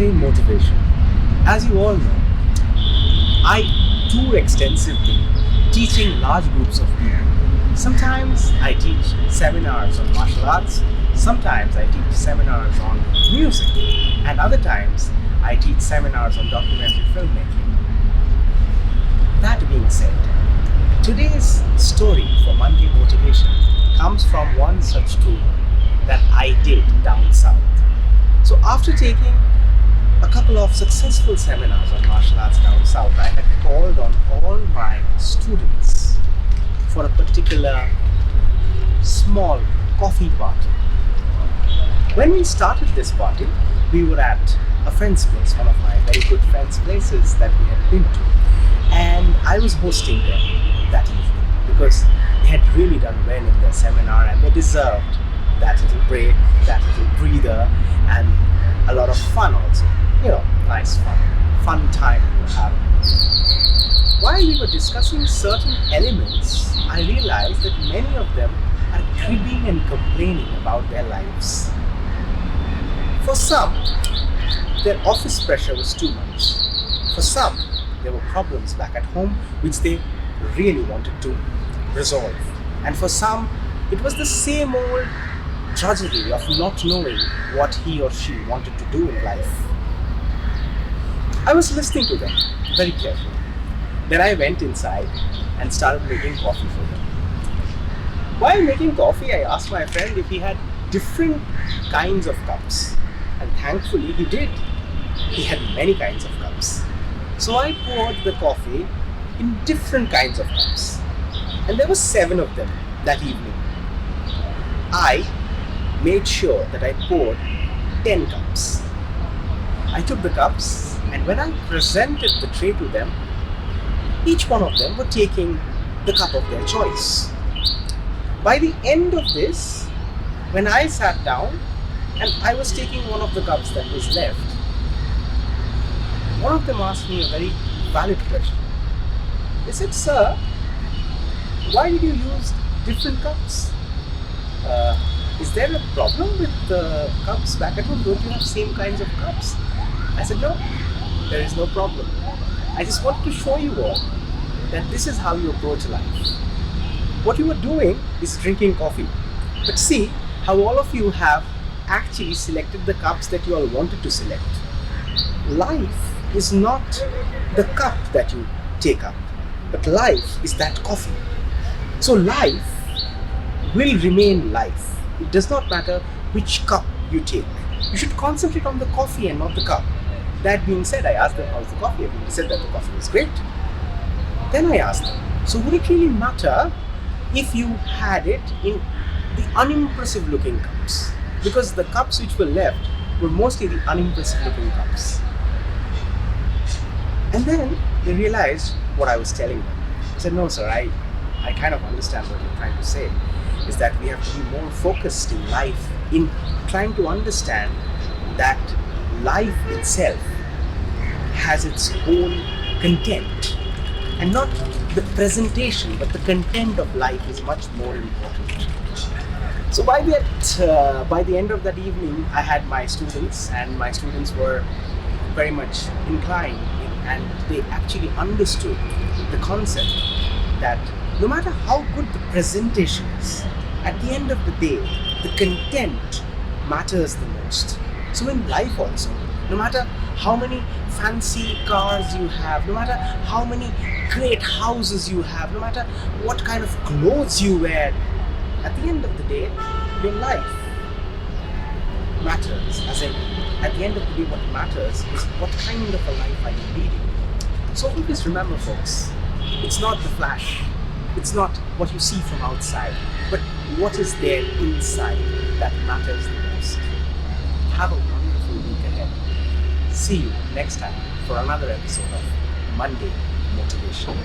Monday motivation. As you all know, I tour extensively, teaching large groups of people. Sometimes I teach seminars on martial arts, sometimes I teach seminars on music, and other times I teach seminars on documentary filmmaking. That being said, today's story for Monday motivation comes from one such tour that I did down south. So after taking a couple of successful seminars on martial arts down south, I had called on all my students for a particular small coffee party. When we started this party, we were at a friend's place, one of my very good friends' places that we had been to. And I was hosting them that evening because they had really done well in their seminar and they deserved that little break, that little breather, and a lot of fun also. Nice fun time we were having. While we were discussing certain elements, I realized that many of them are cribbing and complaining about their lives. For some, their office pressure was too much. For some, there were problems back at home which they really wanted to resolve. And for some, it was the same old drudgery of not knowing what he or she wanted to do in life. I was listening to them very carefully. Then I went inside and started making coffee for them. While making coffee, I asked my friend if he had different kinds of cups. And thankfully he did. He had many kinds of cups. So I poured the coffee in different kinds of cups. And there were 7 of them that evening. I made sure that I poured 10 cups. I took the cups, and when I presented the tray to them, each one of them were taking the cup of their choice. By the end of this, when I sat down and I was taking one of the cups that was left, one of them asked me a very valid question. They said, "Sir, why did you use different cups? Is there a problem with the cups back at home? Don't you have same kinds of cups?" I said, "No, there is no problem. I just wanted to show you all that this is how you approach life. What you are doing is drinking coffee. But see how all of you have actually selected the cups that you all wanted to select. Life is not the cup that you take up, but life is that coffee. So life will remain life. It does not matter which cup you take. You should concentrate on the coffee and not the cup." That being said, I asked them, "How's the coffee?" And they said that the coffee was great. Then I asked them, "So would it really matter if you had it in the unimpressive looking cups?" Because the cups which were left were mostly the unimpressive looking cups. And then they realized what I was telling them. I said, "No, sir, I kind of understand what you're trying to say. Is that we have to be more focused in life, in trying to understand that life itself has its own content. And not the presentation, but the content of life is much more important." So by the end of that evening, I had my students, and my students were very much inclined and they actually understood the concept that no matter how good the presentation is, at the end of the day, the content matters the most. So in life also, no matter how many fancy cars you have, no matter how many great houses you have, no matter what kind of clothes you wear, at the end of the day, your life matters. As in, at the end of the day, what matters is what kind of a life are you leading. So always remember, folks, it's not the flash, it's not what you see from outside, but what is there inside that matters the most. Have a wonderful week ahead. See you next time for another episode of Monday Motivation.